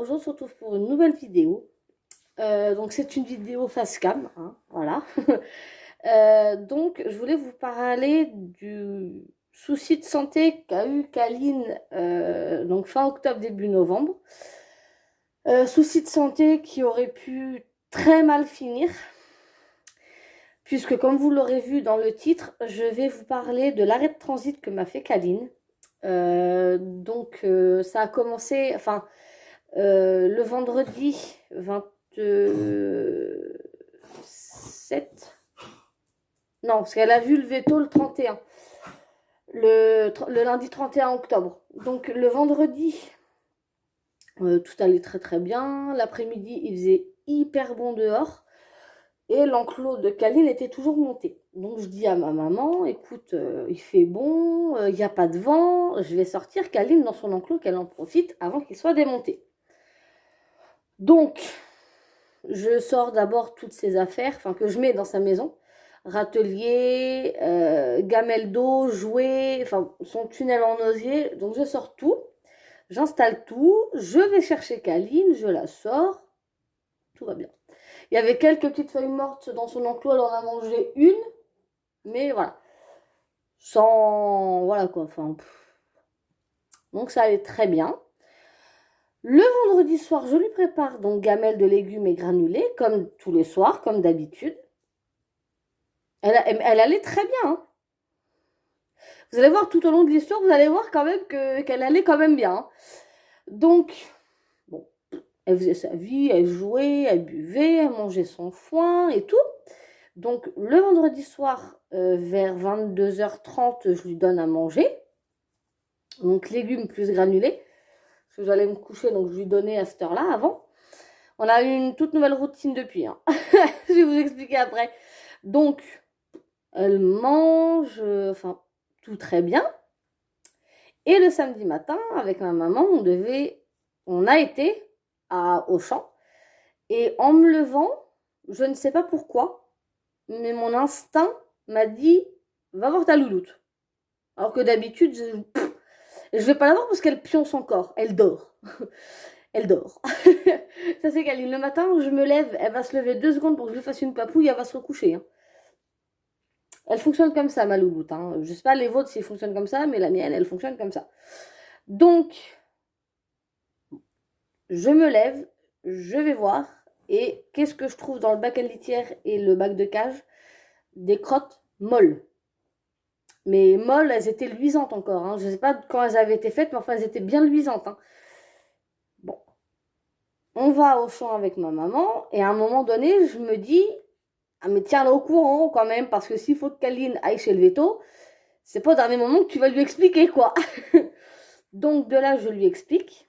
aujourd'hui on se retrouve pour une nouvelle vidéo. Donc c'est une vidéo face cam, hein, voilà. Donc je voulais vous parler du souci de santé qu'a eu Kaline donc fin octobre, début novembre. Souci de santé qui aurait pu très mal finir, puisque comme vous l'aurez vu dans le titre, je vais vous parler de l'arrêt de transit que m'a fait Kaline. Ça a commencé, enfin, le vendredi 27. Non, parce qu'elle a vu le veto le 31. Le lundi 31 octobre. Donc le vendredi, tout allait très très bien. L'après-midi, il faisait hyper bon dehors. Et l'enclos de Kaline était toujours monté. Donc je dis à ma maman, écoute, il fait bon, il n'y a pas de vent, je vais sortir Kaline dans son enclos, qu'elle en profite avant qu'il soit démonté. Donc, je sors d'abord toutes ses affaires, enfin que je mets dans sa maison, râtelier, gamelle d'eau, jouets, enfin son tunnel en osier. Donc je sors tout, j'installe tout, je vais chercher Kaline, je la sors, tout va bien. Il y avait quelques petites feuilles mortes dans son enclos, elle en a mangé une, mais voilà, sans, voilà quoi, enfin, donc ça allait très bien. Le vendredi soir, je lui prépare donc gamelle de légumes et granulés, comme tous les soirs, comme d'habitude. Elle allait très bien, hein. Vous allez voir tout au long de l'histoire, vous allez voir quand même qu'elle allait quand même bien, hein. Donc, bon, elle faisait sa vie, elle jouait, elle buvait, elle mangeait son foin et tout. Donc, le vendredi soir, vers 22h30, je lui donne à manger. Donc, légumes plus granulés. Parce que j'allais me coucher, donc je lui donnais à cette heure-là avant. On a eu une toute nouvelle routine depuis, hein. Je vais vous expliquer après. Donc, elle mange, enfin, tout très bien. Et le samedi matin, avec ma maman, on a été à Auchan. Et en me levant, je ne sais pas pourquoi, mais mon instinct m'a dit, va voir ta louloute. Alors que d'habitude, je vais pas la voir parce qu'elle pionce encore. Elle dort. Elle dort. Ça c'est Kaline. Le matin, je me lève, elle va se lever 2 secondes pour que je lui fasse une papouille, elle va se recoucher, hein. Elle fonctionne comme ça, ma louloute, hein. Je sais pas les vôtres s'ils fonctionnent comme ça, mais la mienne, elle fonctionne comme ça. Donc, je me lève, je vais voir, et qu'est-ce que je trouve dans le bac à litière et le bac de cage? Des crottes molles. Mais molles, elles étaient luisantes encore, hein. Je sais pas quand elles avaient été faites, mais enfin, elles étaient bien luisantes, hein. Bon. On va au champ avec ma maman, et à un moment donné, je me dis, ah mais tiens-la au courant quand même, parce que s'il faut que Kaline aille chez le veto, c'est pas au dernier moment que tu vas lui expliquer, quoi. Donc de là, je lui explique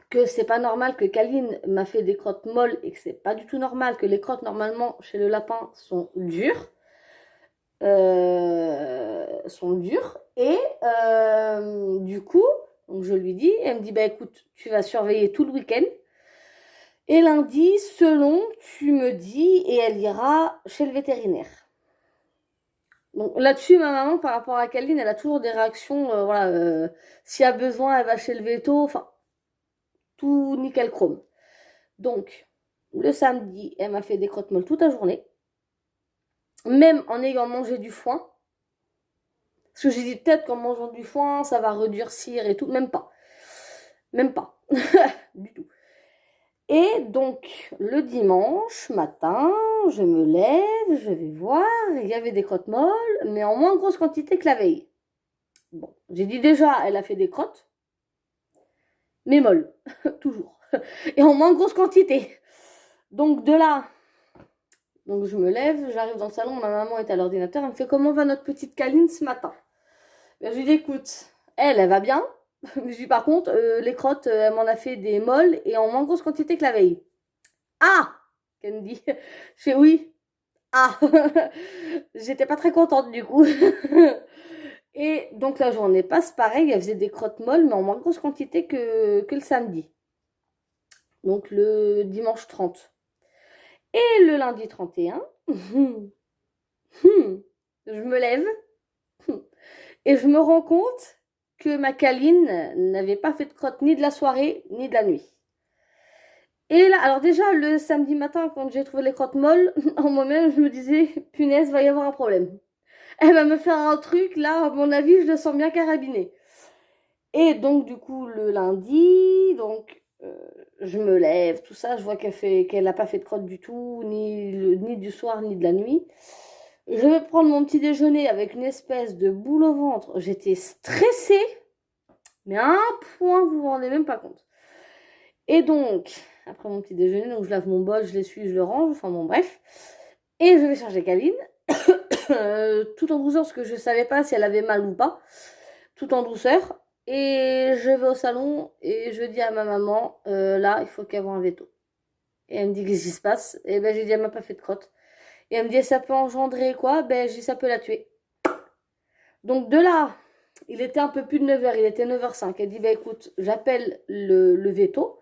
que c'est pas normal que Kaline m'a fait des crottes molles et que c'est pas du tout normal que les crottes normalement chez le lapin sont dures. Et du coup, donc je lui dis, elle me dit, bah écoute, tu vas surveiller tout le week-end. Et lundi, selon, tu me dis, et elle ira chez le vétérinaire. Donc là-dessus, ma maman, par rapport à Kaline, elle a toujours des réactions, voilà, s'il y a besoin, elle va chez le veto, enfin, tout nickel chrome. Donc, le samedi, elle m'a fait des crottes molles toute la journée, même en ayant mangé du foin. Parce que j'ai dit peut-être qu'en mangeant du foin, ça va redurcir et tout, même pas. Même pas, du tout. Et donc, le dimanche matin, je me lève, je vais voir, il y avait des crottes molles, mais en moins grosse quantité que la veille. Bon, j'ai dit déjà, elle a fait des crottes, mais molles, toujours. Et en moins grosse quantité. Donc de là, donc je me lève, j'arrive dans le salon, ma maman est à l'ordinateur, elle me fait comment va notre petite Kaline ce matin? Ben, je lui dis écoute, elle va bien. Je lui dis par contre, les crottes, elle m'en a fait des molles et en moins grosse quantité que la veille. Ah, qu'elle me dit. Je fais oui. Ah, j'étais pas très contente du coup. Et donc la journée passe pareil, elle faisait des crottes molles, mais en moins grosse quantité que le samedi. Donc le dimanche 30. Et le lundi 31, je me lève et je me rends compte que ma Kaline n'avait pas fait de crotte ni de la soirée ni de la nuit. Et là, alors déjà, le samedi matin, quand j'ai trouvé les crottes molles, en moi-même, je me disais, punaise, va y avoir un problème. Elle va me faire un truc, là, à mon avis, je le sens bien carabiné. Et donc, du coup, le lundi, donc, je me lève, tout ça, je vois qu'elle n'a pas fait de crotte du tout, ni du soir, ni de la nuit. Je vais prendre mon petit déjeuner avec une espèce de boule au ventre. J'étais stressée, mais à un point, vous vous rendez même pas compte. Et donc, après mon petit déjeuner, donc je lave mon bol, je l'essuie, je le range, enfin bon, bref. Et je vais chercher Kaline, tout en douceur, parce que je ne savais pas si elle avait mal ou pas, tout en douceur. Et je vais au salon et je dis à ma maman, là, il faut qu'elle voie un veto. Et elle me dit, qu'est-ce qui se passe? Et ben, j'ai dit, elle m'a pas fait de crotte. Et elle me dit, ça peut engendrer quoi? Ben, j'ai dit, ça peut la tuer. Donc de là, il était un peu plus de 9h, il était 9h05. Elle dit, ben écoute, j'appelle le veto,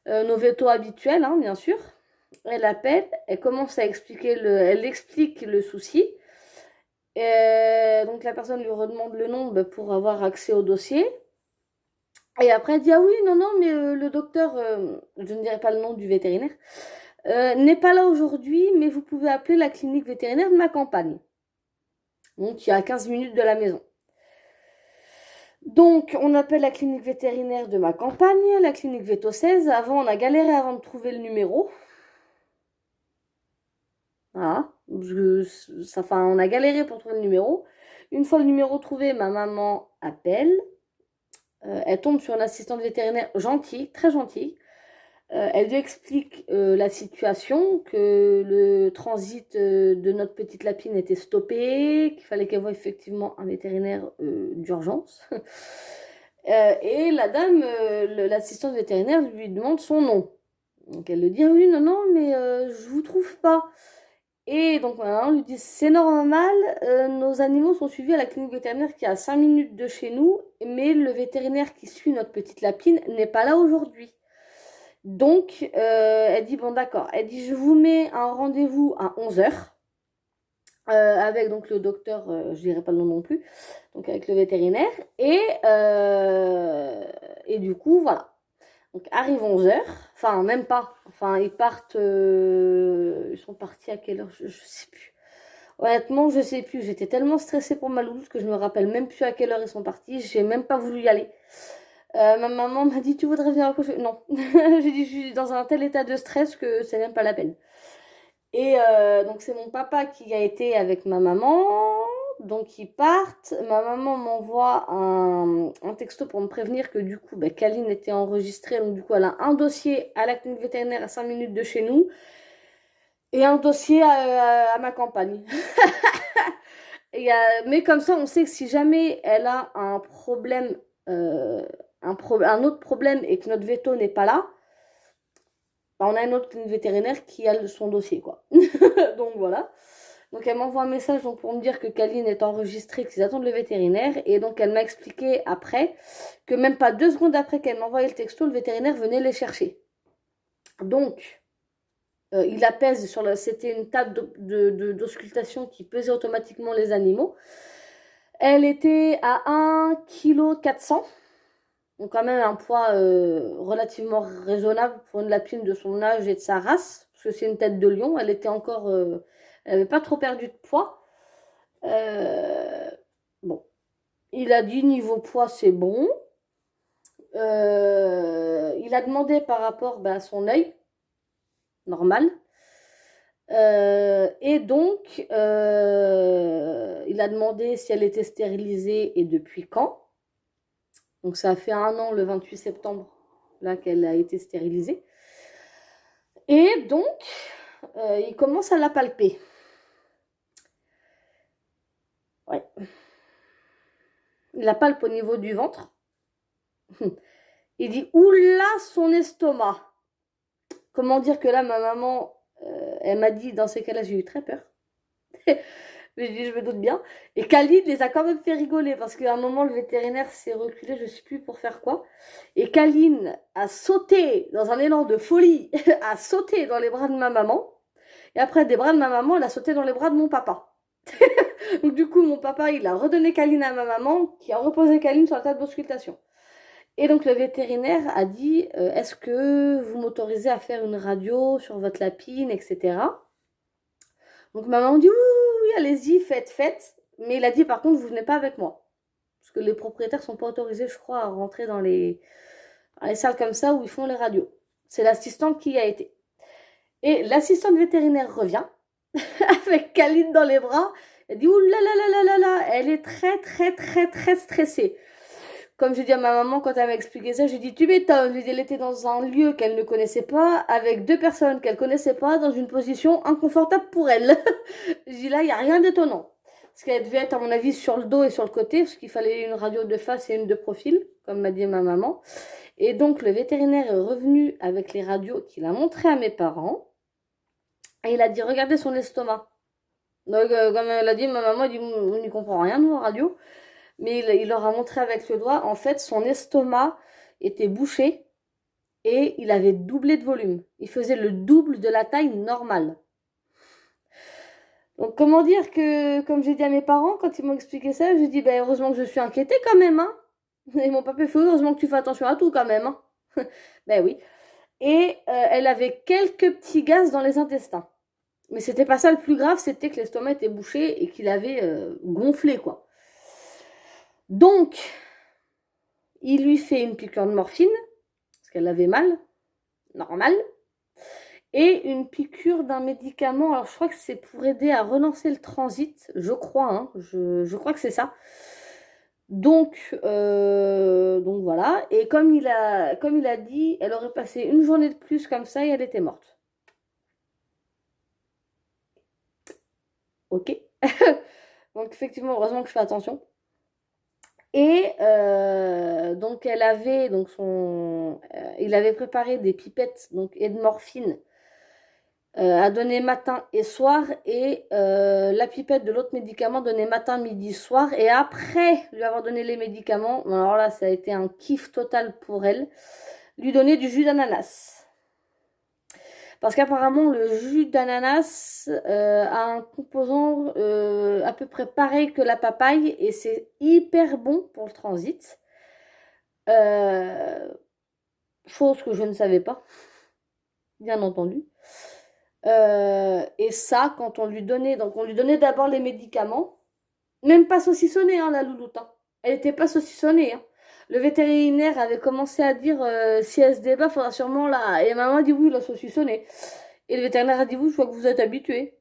nos vétos habituels, hein, bien sûr. Elle appelle, elle commence à expliquer elle explique le souci. Et donc la personne lui redemande le nom pour avoir accès au dossier. Et après elle dit, ah oui, non, non, mais le docteur, je ne dirai pas le nom du vétérinaire, n'est pas là aujourd'hui, mais vous pouvez appeler la clinique vétérinaire de ma campagne. Donc il y a 15 minutes de la maison. Donc, on appelle la clinique vétérinaire de ma campagne, la clinique Veto 16. Avant, on a galéré avant de trouver le numéro. Voilà. On a galéré pour trouver le numéro. Une fois le numéro trouvé, ma maman appelle. Elle tombe sur une assistante vétérinaire gentille, très gentille. Elle lui explique la situation, que le transit de notre petite lapine était stoppé, qu'il fallait qu'elle voie effectivement un vétérinaire d'urgence. Et la dame, l'assistante vétérinaire, lui demande son nom. Donc elle lui dit, ah oui, non, non, mais je vous trouve pas. Et donc on lui dit, c'est normal, nos animaux sont suivis à la clinique vétérinaire qui est à 5 minutes de chez nous, mais le vétérinaire qui suit notre petite lapine n'est pas là aujourd'hui. Donc elle dit, bon d'accord, elle dit, je vous mets un rendez-vous à 11h. Avec donc le docteur, je dirais pas le nom non plus, donc avec le vétérinaire, et du coup voilà. Donc arrive 11h, enfin même pas, enfin ils partent, ils sont partis à quelle heure, je sais plus. Honnêtement, je sais plus, j'étais tellement stressée pour ma louloute que je me rappelle même plus à quelle heure ils sont partis, j'ai même pas voulu y aller. Ma maman m'a dit, tu voudrais venir accoucher? Non, j'ai dit, je suis dans un tel état de stress que c'est même pas la peine. Et donc c'est mon papa qui a été avec ma maman, donc ils partent. Ma maman m'envoie un texto pour me prévenir que du coup, Kaline était enregistrée, donc du coup elle a un dossier à la clinique vétérinaire à 5 minutes de chez nous et un dossier à ma campagne. Mais comme ça, on sait que si jamais elle a un problème, un autre problème et que notre veto n'est pas là, on a une autre clinique vétérinaire qui a son dossier, quoi. Donc voilà. Donc elle m'envoie un message donc, pour me dire que Kaline est enregistrée, qu'ils attendent le vétérinaire. Et donc elle m'a expliqué après que même pas 2 secondes après qu'elle m'a envoyé le texto, le vétérinaire venait les chercher. Donc il apaise c'était une table d'auscultation qui pesait automatiquement les animaux. Elle était à 1,4 kg. Donc quand même un poids relativement raisonnable pour une lapine de son âge et de sa race, parce que c'est une tête de lion, elle était encore, elle n'avait pas trop perdu de poids. Bon, il a dit niveau poids c'est bon. Il a demandé par rapport à son œil, normal. Et donc, il a demandé si elle était stérilisée et depuis quand. Donc ça a fait 1 an le 28 septembre là qu'elle a été stérilisée. Et donc, il commence à la palper. Ouais. Il la palpe au niveau du ventre. Il dit, oula, son estomac. Comment dire que là, ma maman, elle m'a dit, dans ces cas-là, j'ai eu très peur. J'ai dit, je me doute bien. Et Kaline les a quand même fait rigoler parce qu'à un moment, le vétérinaire s'est reculé, je ne sais plus pour faire quoi. Et Kaline a sauté dans un élan de folie, a sauté dans les bras de ma maman. Et après, des bras de ma maman, elle a sauté dans les bras de mon papa. Donc du coup, mon papa, il a redonné Kaline à ma maman qui a reposé Kaline sur la table d'auscultation. Et donc le vétérinaire a dit est-ce que vous m'autorisez à faire une radio sur votre lapine, etc. Donc ma maman dit oui, oui, oui, allez-y, faites. Mais il a dit par contre, vous venez pas avec moi. Parce que les propriétaires sont pas autorisés, je crois, à rentrer dans les salles comme ça où ils font les radios. C'est l'assistante qui y a été. Et l'assistante vétérinaire revient avec Kaline dans les bras. Elle dit ouh là là là là là là, elle est très très très très stressée. Comme je dis à ma maman quand elle m'a expliqué ça, j'ai dit tu m'étonnes. Elle était dans un lieu qu'elle ne connaissait pas, avec deux personnes qu'elle connaissait pas, dans une position inconfortable pour elle. Je dis là, il n'y a rien d'étonnant. Parce qu'elle devait être, à mon avis, sur le dos et sur le côté, parce qu'il fallait une radio de face et une de profil, comme m'a dit ma maman. Et donc, le vétérinaire est revenu avec les radios qu'il a montrées à mes parents. Et il a dit, regardez son estomac. Donc, comme elle a dit, ma maman, elle dit, on n'y comprend rien, nous, en radio. Mais il leur a montré avec le doigt, en fait, son estomac était bouché et il avait doublé de volume. Il faisait le double de la taille normale. Donc, comment dire que, comme j'ai dit à mes parents, quand ils m'ont expliqué ça, j'ai dit, ben, heureusement que je suis inquiétée quand même, hein. Et mon papa fait, heureusement que tu fais attention à tout quand même, hein. Ben oui. Et elle avait quelques petits gaz dans les intestins. Mais c'était pas ça le plus grave, c'était que l'estomac était bouché et qu'il avait gonflé, quoi. Donc, il lui fait une piqûre de morphine, parce qu'elle avait mal, normal, et une piqûre d'un médicament, alors je crois que c'est pour aider à relancer le transit, je crois, hein, je crois que c'est ça. Donc voilà, et comme il a dit, elle aurait passé une journée de plus comme ça et elle était morte. Ok. Donc effectivement, heureusement que je fais attention. Et donc il avait préparé des pipettes donc, et de morphine à donner matin et soir, et la pipette de l'autre médicament donnée matin, midi, soir. Et après lui avoir donné les médicaments, alors là ça a été un kiff total pour elle, lui donner du jus d'ananas. Parce qu'apparemment, le jus d'ananas a un composant à peu près pareil que la papaye et c'est hyper bon pour le transit. Chose que je ne savais pas, bien entendu. Et ça, quand on lui donnait, donc on lui donnait d'abord les médicaments, même pas saucissonnés, hein, la louloute. Hein. Elle n'était pas saucissonnée. Hein. Le vétérinaire avait commencé à dire si elle se débat, il faudra sûrement la. Et maman a dit oui, la saucissonnée. Et le vétérinaire a dit oui, je vois que vous êtes habitué.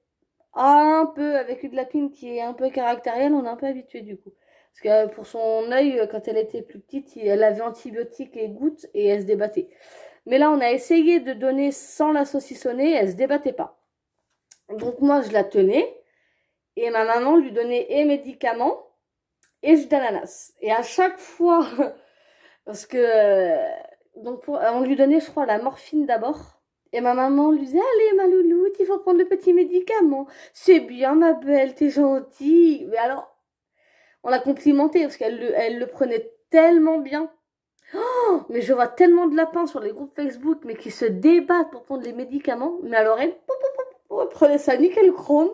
Un peu, avec une lapine qui est un peu caractérielle, on est un peu habitué du coup. Parce que pour son œil, quand elle était plus petite, elle avait antibiotiques et gouttes et elle se débattait. Mais là, on a essayé de donner sans la saucissonner, elle se débattait pas. Donc moi, je la tenais et ma maman lui donnait et médicaments et jus d'ananas. Et à chaque fois, parce que donc on lui donnait, je crois, la morphine d'abord. Et ma maman lui disait, allez ma louloute, il faut prendre le petit médicament. C'est bien ma belle, t'es gentille. Mais alors, on l'a complimentée parce qu'elle le prenait tellement bien. Oh, mais je vois tellement de lapins sur les groupes Facebook, mais qui se débattent pour prendre les médicaments. Mais alors elle prenait ça nickel chrome.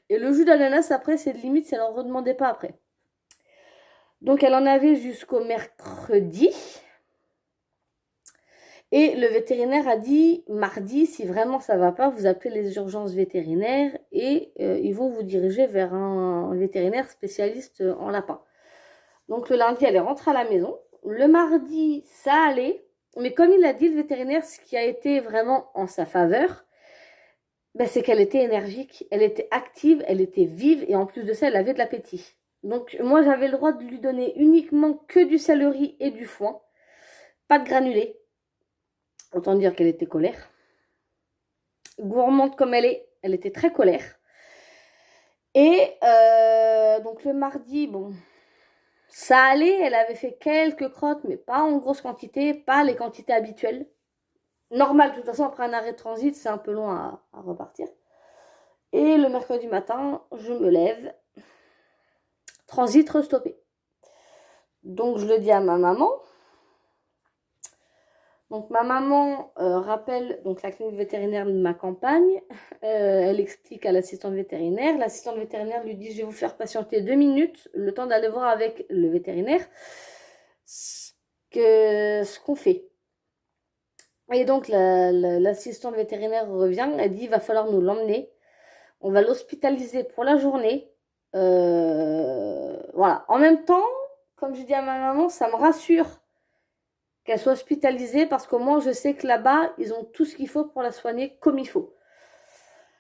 Et le jus d'ananas, après, c'est limite si elle en redemandait pas après. Donc elle en avait jusqu'au mercredi. Et le vétérinaire a dit, mardi, si vraiment ça ne va pas, vous appelez les urgences vétérinaires et ils vont vous diriger vers un vétérinaire spécialiste en lapin. Donc le lundi, elle est rentrée à la maison. Le mardi, ça allait. Mais comme il a dit, le vétérinaire, ce qui a été vraiment en sa faveur, ben, c'est qu'elle était énergique, elle était active, elle était vive et en plus de ça, elle avait de l'appétit. Donc moi, j'avais le droit de lui donner uniquement que du céleri et du foin. Pas de granulés. Autant dire qu'elle était colère. Gourmande comme elle était très colère. Et donc le mardi, bon, ça allait, elle avait fait quelques crottes, mais pas en grosse quantité, pas les quantités habituelles. Normal, de toute façon, après un arrêt de transit, c'est un peu long à repartir. Et le mercredi matin, je me lève, transit restoppé. Donc je le dis à ma maman. Donc ma maman rappelle donc la clinique vétérinaire de ma campagne, elle explique à l'assistante vétérinaire, l'assistante vétérinaire lui dit je vais vous faire patienter 2 minutes, le temps d'aller voir avec le vétérinaire. ce qu'on fait. Et donc l'assistante vétérinaire revient, elle dit il va falloir nous l'emmener, on va l'hospitaliser pour la journée. Voilà. En même temps, comme je dis à ma maman, ça me rassure qu'elle soit hospitalisée parce qu'au moins je sais que là-bas, ils ont tout ce qu'il faut pour la soigner comme il faut.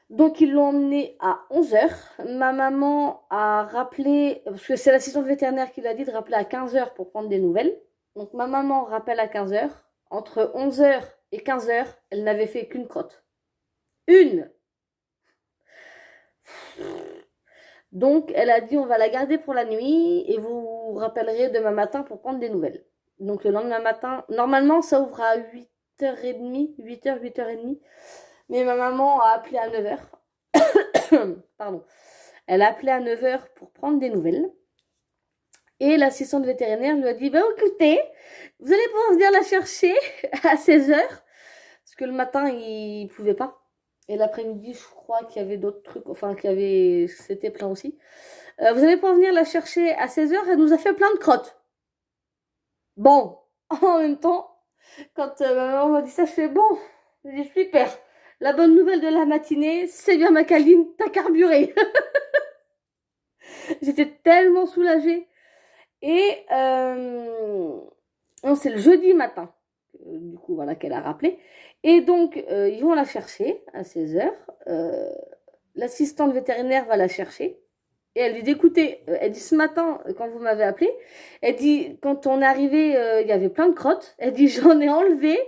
Donc ils l'ont emmenée à 11h. Ma maman a rappelé, parce que c'est l'assistante vétérinaire qui l'a dit de rappeler à 15h pour prendre des nouvelles. Donc ma maman rappelle à 15h. Entre 11h et 15h, elle n'avait fait qu'une crotte. Une! Donc elle a dit on va la garder pour la nuit et vous rappellerez demain matin pour prendre des nouvelles. Donc le lendemain matin, normalement ça ouvre à 8h30, 8h, 8h30. Mais ma maman a appelé à 9h. Pardon. Elle a appelé à 9h pour prendre des nouvelles. Et l'assistante vétérinaire lui a dit, bah écoutez, vous allez pouvoir venir la chercher à 16h. Parce que le matin, il ne pouvait pas. Et l'après-midi, je crois qu'il y avait d'autres trucs. Enfin, c'était plein aussi. Vous allez pouvoir venir la chercher à 16h. Elle nous a fait plein de crottes. Bon, en même temps, quand ma maman m'a dit ça, je fais bon. Je dis super. La bonne nouvelle de la matinée, c'est bien ma Caline, t'as carburé. J'étais tellement soulagée. Et c'est le jeudi matin, du coup, voilà, qu'elle a rappelé. Et donc, ils vont la chercher à 16h. L'assistante vétérinaire va la chercher. Et elle lui dit, écoutez, elle dit ce matin, quand vous m'avez appelé, elle dit, quand on est arrivé, il y avait plein de crottes. Elle dit, j'en ai enlevé.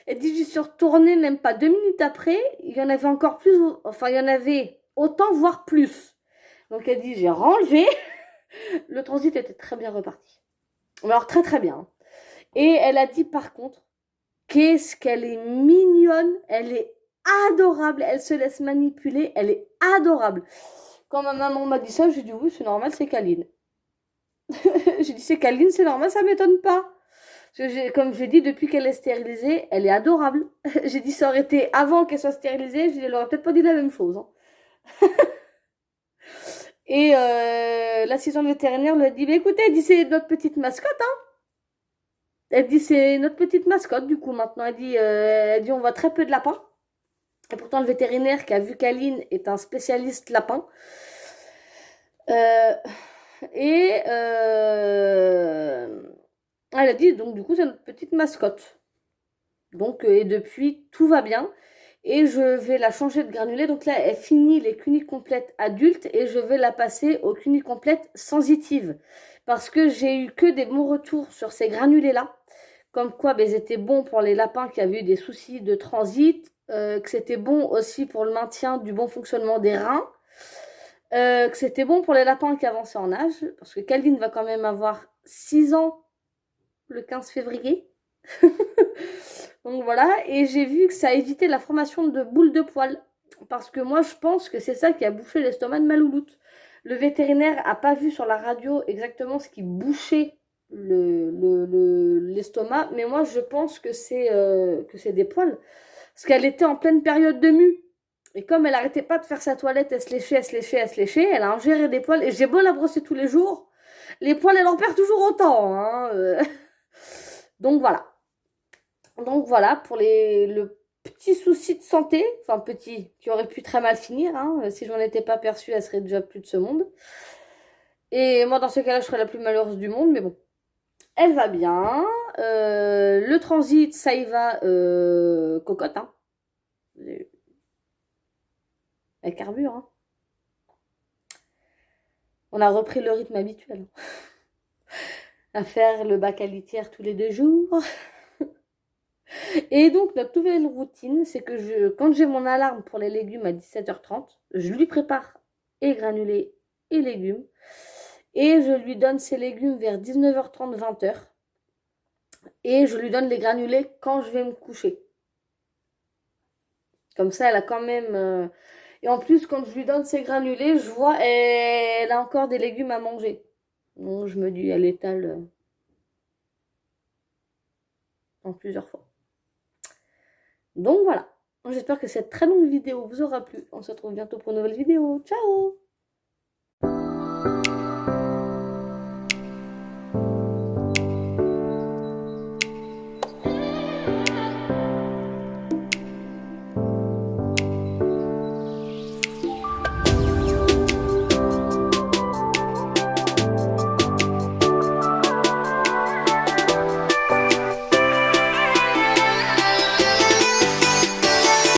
Elle dit, je suis retournée même pas 2 minutes après. Il y en avait encore plus, enfin, il y en avait autant, voire plus. Donc, elle dit, j'ai renlevé. Le transit était très bien reparti. Alors, très, très bien. Et elle a dit, par contre, qu'est-ce qu'elle est mignonne. Elle est adorable. Elle se laisse manipuler. Elle est adorable. Quand ma maman m'a dit ça, j'ai dit oui, c'est normal, c'est Caline. J'ai dit c'est Caline, c'est normal, ça m'étonne pas. Comme j'ai dit, depuis qu'elle est stérilisée, elle est adorable. J'ai dit ça aurait été avant qu'elle soit stérilisée, elle aurait peut-être pas dit la même chose. Hein. Et l'assistante vétérinaire lui a dit, bah, écoutez, elle dit c'est notre petite mascotte. Hein. Elle dit c'est notre petite mascotte du coup maintenant. Elle dit on voit très peu de lapins. Et pourtant le vétérinaire qui a vu Caline est un spécialiste lapin. Et elle a dit, donc du coup, c'est notre petite mascotte. Donc, et depuis, tout va bien. Et je vais la changer de granulé. Donc là, elle finit les cuniques complètes adultes et je vais la passer aux cuniques complètes sensitives. Parce que j'ai eu que des bons retours sur ces granulés-là. Comme quoi, ben, ils étaient bons pour les lapins qui avaient eu des soucis de transit. Que c'était bon aussi pour le maintien du bon fonctionnement des reins. Que c'était bon pour les lapins qui avançaient en âge, parce que Caline va quand même avoir 6 ans le 15 février. Donc voilà, et j'ai vu que ça a évité la formation de boules de poils, parce que moi je pense que c'est ça qui a bouché l'estomac de ma louloute. Le vétérinaire n'a pas vu sur la radio exactement ce qui bouchait l'estomac, mais moi je pense que c'est des poils, parce qu'elle était en pleine période de mue. Et comme elle n'arrêtait pas de faire sa toilette, elle se léchait, elle a ingéré des poils. Et j'ai beau la brosser tous les jours, les poils, elle en perd toujours autant. Hein. Donc voilà. Donc voilà pour le petit souci de santé. Enfin petit, qui aurait pu très mal finir. Hein. Si je n'en étais pas perçue, elle serait déjà plus de ce monde. Et moi, dans ce cas-là, je serais la plus malheureuse du monde. Mais bon, elle va bien. Le transit, ça y va cocotte. Hein. Elle carbure. Hein. On a repris le rythme habituel. À faire le bac à litière tous les 2 jours. Et donc, notre nouvelle routine, c'est que quand j'ai mon alarme pour les légumes à 17h30, je lui prépare et granulés et légumes. Et je lui donne ses légumes vers 19h30, 20h. Et je lui donne les granulés quand je vais me coucher. Comme ça, elle a quand même... Et en plus, quand je lui donne ses granulés, je vois elle a encore des légumes à manger. Donc, je me dis, elle étale en plusieurs fois. Donc, voilà. J'espère que cette très longue vidéo vous aura plu. On se retrouve bientôt pour une nouvelle vidéo. Ciao!